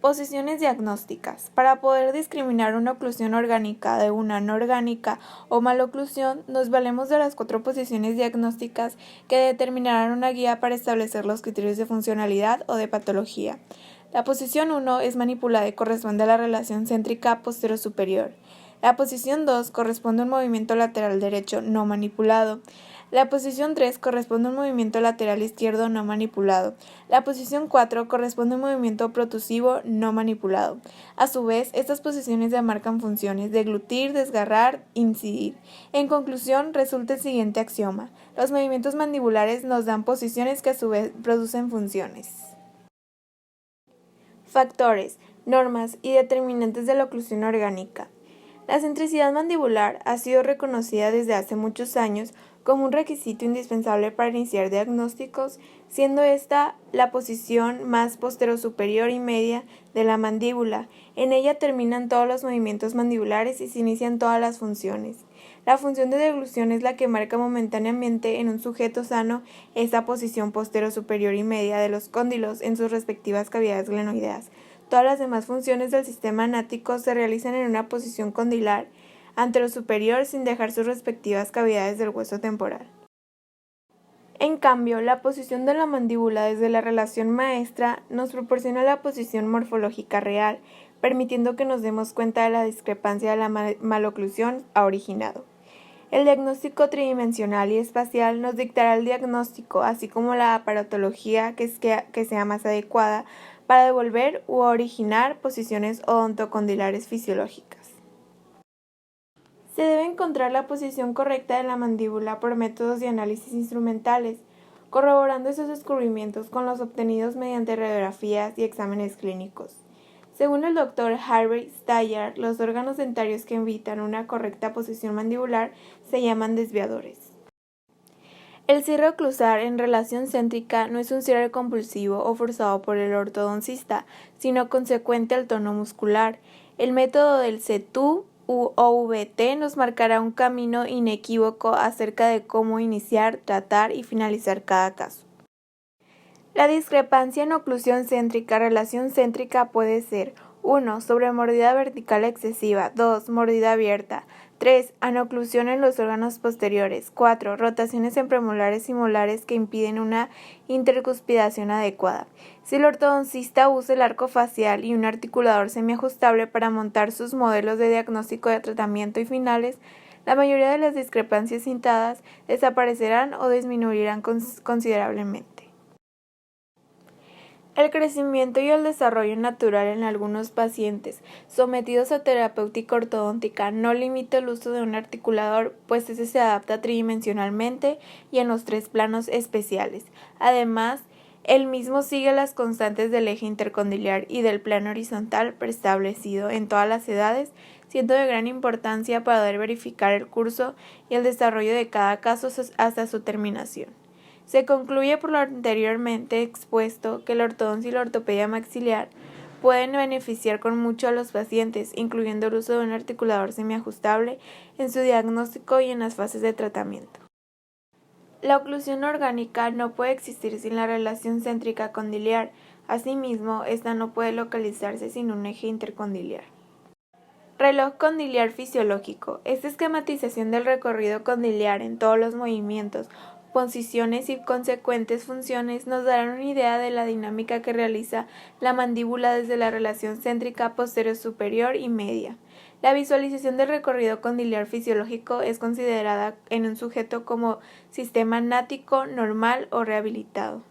Posiciones diagnósticas. Para poder discriminar una oclusión orgánica de una no orgánica o maloclusión, nos valemos de las 4 posiciones diagnósticas que determinarán una guía para establecer los criterios de funcionalidad o de patología. La posición 1 es manipulada y corresponde a la relación céntrica posterior-superior. La posición 2 corresponde a un movimiento lateral derecho no manipulado. La posición 3 corresponde a un movimiento lateral izquierdo no manipulado. La posición 4 corresponde a un movimiento protusivo no manipulado. A su vez, estas posiciones demarcan funciones: deglutir, desgarrar, incidir. En conclusión, resulta el siguiente axioma: los movimientos mandibulares nos dan posiciones que a su vez producen funciones. Factores, normas y determinantes de la oclusión orgánica. La centricidad mandibular ha sido reconocida desde hace muchos años como un requisito indispensable para iniciar diagnósticos, siendo esta la posición más posterior-superior y media de la mandíbula. En ella terminan todos los movimientos mandibulares y se inician todas las funciones. La función de deglución es la que marca momentáneamente en un sujeto sano esta posición posterior-superior y media de los cóndilos en sus respectivas cavidades glenoideas. Todas las demás funciones del sistema anático se realizan en una posición condilar anterosuperior sin dejar sus respectivas cavidades del hueso temporal. En cambio, la posición de la mandíbula desde la relación maestra nos proporciona la posición morfológica real, permitiendo que nos demos cuenta de la discrepancia de la maloclusión ha originado. El diagnóstico tridimensional y espacial nos dictará el diagnóstico, así como la aparatología que sea más adecuada para devolver u originar posiciones odontocondilares fisiológicas. Se debe encontrar la posición correcta de la mandíbula por métodos de análisis instrumentales, corroborando esos descubrimientos con los obtenidos mediante radiografías y exámenes clínicos. Según el Dr. Harvey Steyer, los órganos dentarios que evitan una correcta posición mandibular se llaman desviadores. El cierre oclusal en relación céntrica no es un cierre compulsivo o forzado por el ortodoncista, sino consecuente al tono muscular. El método del CTU u OVT nos marcará un camino inequívoco acerca de cómo iniciar, tratar y finalizar cada caso. La discrepancia en oclusión céntrica-relación céntrica puede ser: 1. Sobremordida vertical excesiva. 2. Mordida abierta. 3. Anoclusión en los órganos posteriores. 4. Rotaciones en premolares y molares que impiden una intercuspidación adecuada. Si el ortodoncista usa el arco facial y un articulador semiajustable para montar sus modelos de diagnóstico de tratamiento y finales, la mayoría de las discrepancias citadas desaparecerán o disminuirán considerablemente. El crecimiento y el desarrollo natural en algunos pacientes sometidos a terapéutica ortodóntica no limita el uso de un articulador, pues ese se adapta tridimensionalmente y en los 3 planos especiales. Además, el mismo sigue las constantes del eje intercondiliar y del plano horizontal preestablecido en todas las edades, siendo de gran importancia para poder verificar el curso y el desarrollo de cada caso hasta su terminación. Se concluye por lo anteriormente expuesto que la ortodoncia y la ortopedia maxilar pueden beneficiar con mucho a los pacientes, incluyendo el uso de un articulador semiajustable en su diagnóstico y en las fases de tratamiento. La oclusión orgánica no puede existir sin la relación céntrica condiliar. Asimismo, esta no puede localizarse sin un eje intercondiliar. Reloj condiliar fisiológico. Esta esquematización del recorrido condiliar en todos los movimientos, posiciones y consecuentes funciones nos darán una idea de la dinámica que realiza la mandíbula desde la relación céntrica posterior superior y media. La visualización del recorrido condiliar fisiológico es considerada en un sujeto como sistema nático, normal o rehabilitado.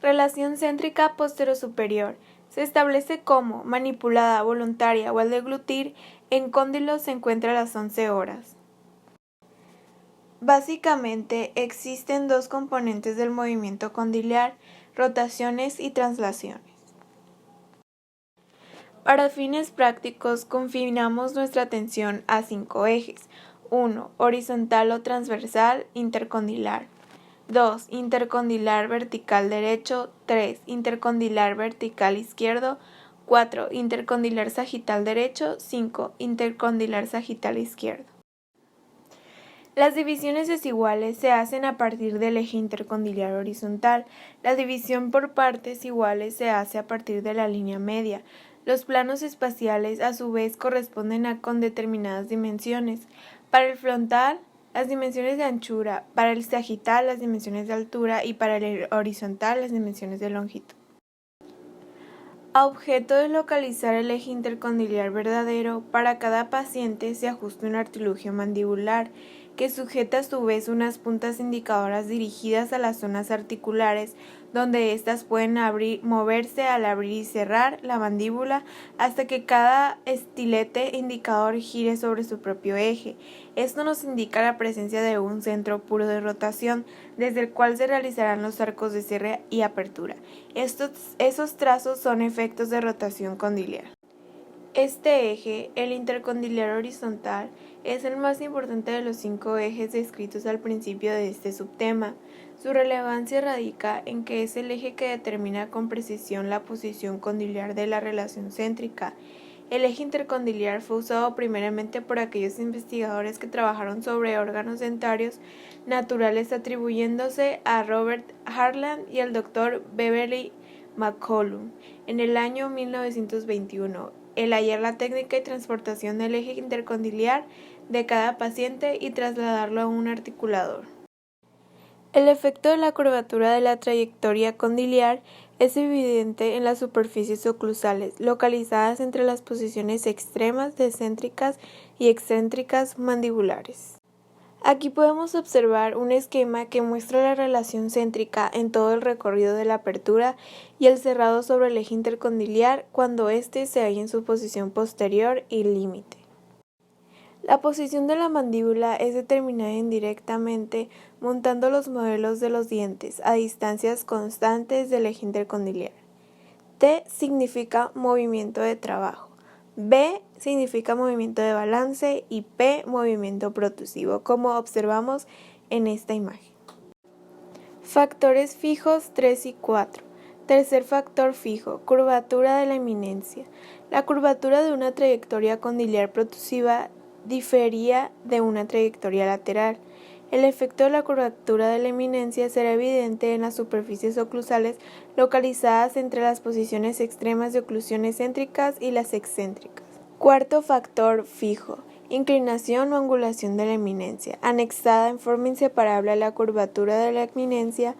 Relación céntrica posterior superior. Se establece como manipulada, voluntaria o al deglutir, en cóndilos se encuentra a las 11 horas. Básicamente, existen 2 componentes del movimiento condiliar: rotaciones y translaciones. Para fines prácticos, confinamos nuestra atención a 5 ejes. 1. Horizontal o transversal intercondilar. 2. Intercondilar vertical derecho. 3. Intercondilar vertical izquierdo. 4. Intercondilar sagital derecho. 5. Intercondilar sagital izquierdo. Las divisiones desiguales se hacen a partir del eje intercondiliar horizontal. La división por partes iguales se hace a partir de la línea media. Los planos espaciales, a su vez, corresponden con determinadas dimensiones. Para el frontal, las dimensiones de anchura; para el sagital, las dimensiones de altura; y para el horizontal, las dimensiones de longitud. A objeto de localizar el eje intercondiliar verdadero, para cada paciente se ajusta un artilugio mandibular, que sujeta a su vez unas puntas indicadoras dirigidas a las zonas articulares, donde éstas pueden moverse al abrir y cerrar la mandíbula hasta que cada estilete indicador gire sobre su propio eje. Esto nos indica la presencia de un centro puro de rotación, desde el cual se realizarán los arcos de cierre y apertura. Esos trazos son efectos de rotación condiliar. Este eje, el intercondiliar horizontal, es el más importante de los 5 ejes descritos al principio de este subtema. Su relevancia radica en que es el eje que determina con precisión la posición condiliar de la relación céntrica. El eje intercondiliar fue usado primeramente por aquellos investigadores que trabajaron sobre órganos dentarios naturales, atribuyéndose a Robert Harland y al Dr. Beverly McCollum en el año 1921. El hallar la técnica y transportación del eje intercondiliar de cada paciente y trasladarlo a un articulador. El efecto de la curvatura de la trayectoria condiliar es evidente en las superficies oclusales, localizadas entre las posiciones extremas de céntricas y excéntricas mandibulares. Aquí podemos observar un esquema que muestra la relación céntrica en todo el recorrido de la apertura y el cerrado sobre el eje intercondiliar cuando éste se halla en su posición posterior y límite. La posición de la mandíbula es determinada indirectamente montando los modelos de los dientes a distancias constantes del eje intercondiliar. T significa movimiento de trabajo, B significa movimiento de balance y P movimiento protusivo, como observamos en esta imagen. Factores fijos 3 y 4. Tercer factor fijo, curvatura de la eminencia. La curvatura de una trayectoria condiliar protusiva difería de una trayectoria lateral. El efecto de la curvatura de la eminencia será evidente en las superficies oclusales localizadas entre las posiciones extremas de oclusiones céntricas y las excéntricas. Cuarto factor fijo, inclinación o angulación de la eminencia. Anexada en forma inseparable a la curvatura de la eminencia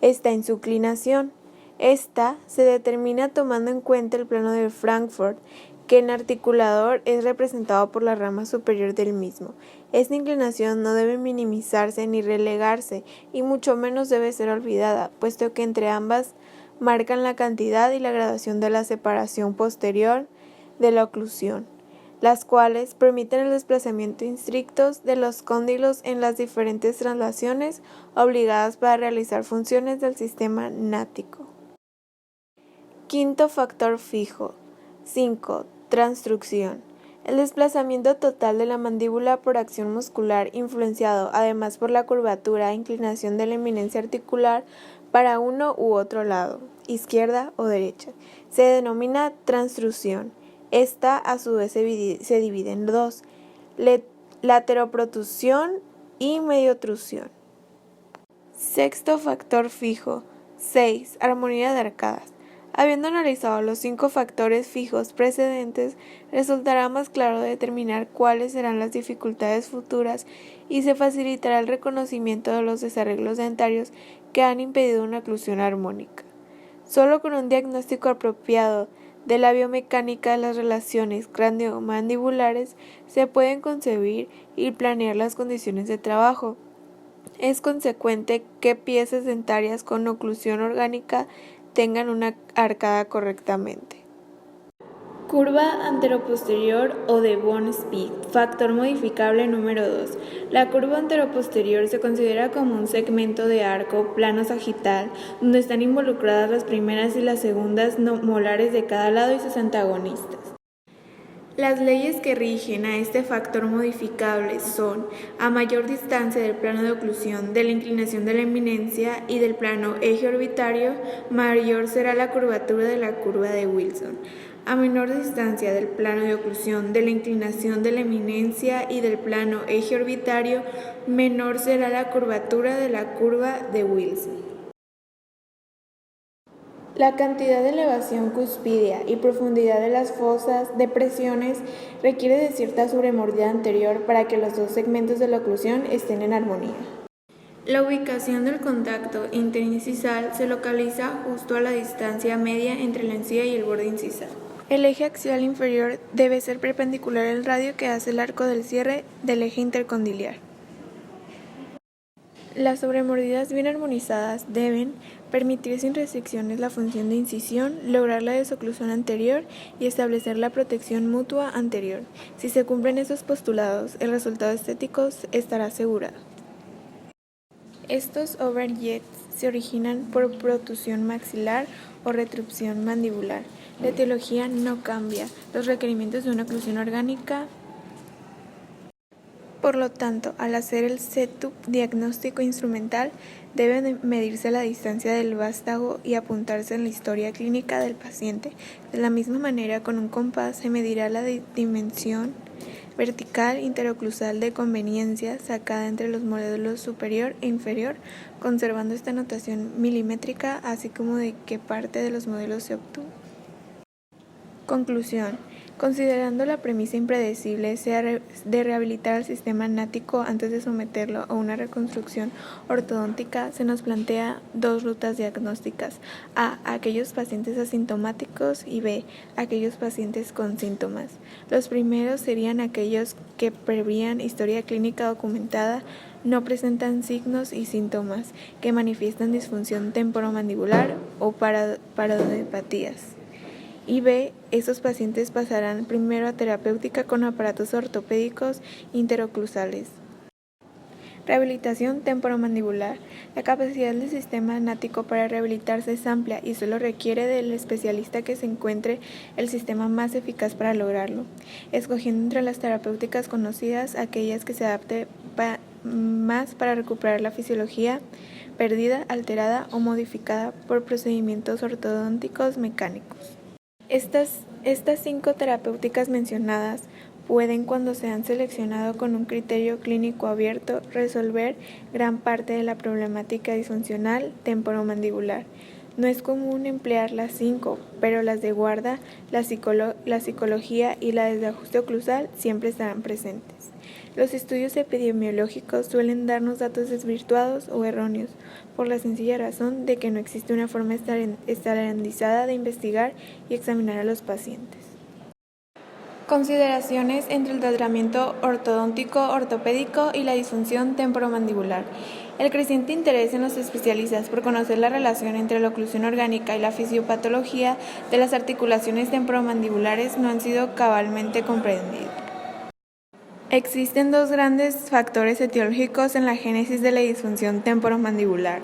está en su inclinación. Esta se determina tomando en cuenta el plano de Frankfurt, que en articulador es representado por la rama superior del mismo. Esta inclinación no debe minimizarse ni relegarse, y mucho menos debe ser olvidada, puesto que entre ambas marcan la cantidad y la graduación de la separación posterior de la oclusión, las cuales permiten el desplazamiento estrictos de los cóndilos en las diferentes traslaciones obligadas para realizar funciones del sistema nático. Quinto factor fijo. 5. Transtrucción. El desplazamiento total de la mandíbula por acción muscular, influenciado además por la curvatura e inclinación de la eminencia articular para uno u otro lado, izquierda o derecha, se denomina transtrucción. Esta a su vez se divide en dos: lateroprotrusión y mediotrusión. Sexto factor fijo. 6. Armonía de arcadas. Habiendo analizado los 5 factores fijos precedentes, resultará más claro determinar cuáles serán las dificultades futuras y se facilitará el reconocimiento de los desarreglos dentarios que han impedido una oclusión armónica. Solo con un diagnóstico apropiado de la biomecánica de las relaciones cráneo-mandibulares se pueden concebir y planear las condiciones de trabajo. Es consecuente que piezas dentarias con oclusión orgánica tengan una arcada correctamente. Curva anteroposterior o de Von Spee, factor modificable número 2. La curva anteroposterior se considera como un segmento de arco plano sagital donde están involucradas las primeras y las segundas molares de cada lado y sus antagonistas. Las leyes que rigen a este factor modificable son: a mayor distancia del plano de oclusión, de la inclinación de la eminencia y del plano eje orbitario, mayor será la curvatura de la curva de Wilson. A menor distancia del plano de oclusión, de la inclinación de la eminencia y del plano eje orbitario, menor será la curvatura de la curva de Wilson. La cantidad de elevación cuspidea y profundidad de las fosas, depresiones, requiere de cierta sobremordida anterior para que los dos segmentos de la oclusión estén en armonía. La ubicación del contacto interincisal se localiza justo a la distancia media entre la encía y el borde incisal. El eje axial inferior debe ser perpendicular al radio que hace el arco del cierre del eje intercondiliar. Las sobremordidas bien armonizadas deben permitir sin restricciones la función de incisión, lograr la desoclusión anterior y establecer la protección mutua anterior. Si se cumplen esos postulados, el resultado estético estará asegurado. Estos overjets se originan por protusión maxilar o retracción mandibular. La etiología no cambia. Los requerimientos de una oclusión orgánica. Por lo tanto, al hacer el setup diagnóstico instrumental, debe medirse la distancia del vástago y apuntarse en la historia clínica del paciente. De la misma manera, con un compás se medirá la dimensión vertical interoclusal de conveniencia sacada entre los módulos superior e inferior, conservando esta notación milimétrica, así como de qué parte de los modelos se obtuvo. Conclusión. Considerando la premisa impredecible de rehabilitar al sistema nático antes de someterlo a una reconstrucción ortodóntica, se nos plantea dos rutas diagnósticas: A. Aquellos pacientes asintomáticos y B. Aquellos pacientes con síntomas. Los primeros serían aquellos que previa historia clínica documentada no presentan signos y síntomas que manifiestan disfunción temporomandibular o paradonepatías. Y B. Esos pacientes pasarán primero a terapéutica con aparatos ortopédicos interoclusales. Rehabilitación temporomandibular. La capacidad del sistema nático para rehabilitarse es amplia y solo requiere del especialista que se encuentre el sistema más eficaz para lograrlo, escogiendo entre las terapéuticas conocidas aquellas que se adapte más para recuperar la fisiología perdida, alterada o modificada por procedimientos ortodónticos mecánicos. Estas 5 terapéuticas mencionadas pueden, cuando se han seleccionado con un criterio clínico abierto, resolver gran parte de la problemática disfuncional temporomandibular. No es común emplear las 5, pero las de guarda, la psicología y la de ajuste oclusal siempre estarán presentes. Los estudios epidemiológicos suelen darnos datos desvirtuados o erróneos, por la sencilla razón de que no existe una forma estandarizada de investigar y examinar a los pacientes. Consideraciones entre el tratamiento ortodóntico ortopédico y la disfunción temporomandibular. El creciente interés en los especialistas por conocer la relación entre la oclusión orgánica y la fisiopatología de las articulaciones temporomandibulares no han sido cabalmente comprendidos. Existen 2 grandes factores etiológicos en la génesis de la disfunción temporomandibular.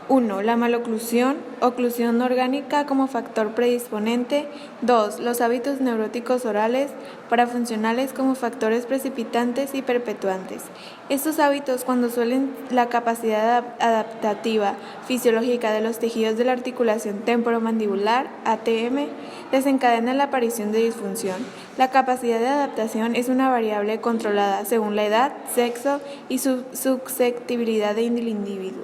1. La maloclusión, oclusión orgánica como factor predisponente. 2. Los hábitos neuróticos orales, parafuncionales como factores precipitantes y perpetuantes. Estos hábitos, cuando suelen la capacidad adaptativa fisiológica de los tejidos de la articulación temporomandibular, ATM, desencadenan la aparición de disfunción. La capacidad de adaptación es una variable controlada según la edad, sexo y susceptibilidad del individuo.